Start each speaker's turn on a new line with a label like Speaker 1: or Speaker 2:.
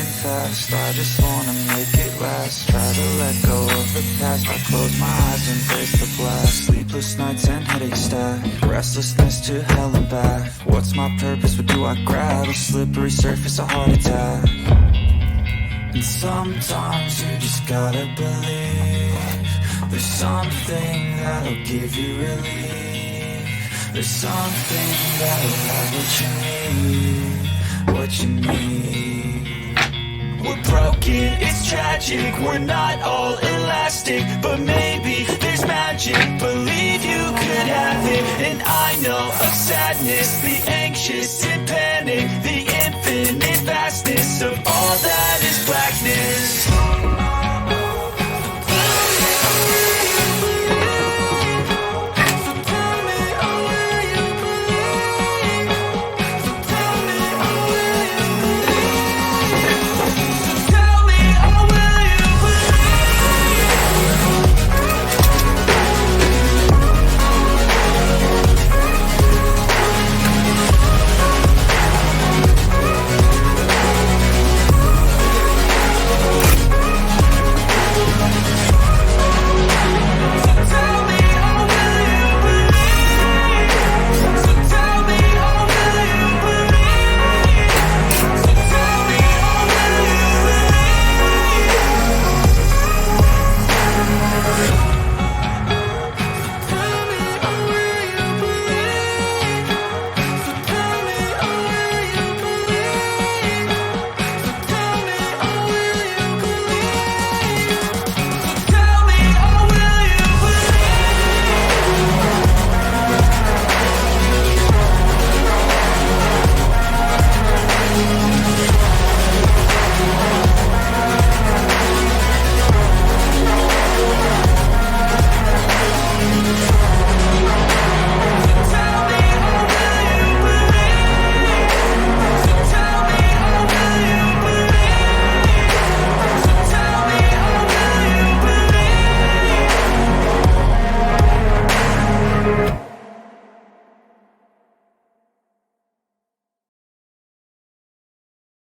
Speaker 1: moving fast, I just wanna make it last. Try to let go of the past, I close my eyes, embrace the blast. Sleepless nights and headache stack, restlessness to hell and back. What's my purpose, what do I grab? A slippery surface, a heart attack. And sometimes you just gotta believe there's something that'll give you relief. There's something that'll have what you need. We're broken, it's tragic, we're not all elastic, but maybe there's magic. Believe you could have it. And I know of sadness, the anxious and panic, the infinite vastness of all that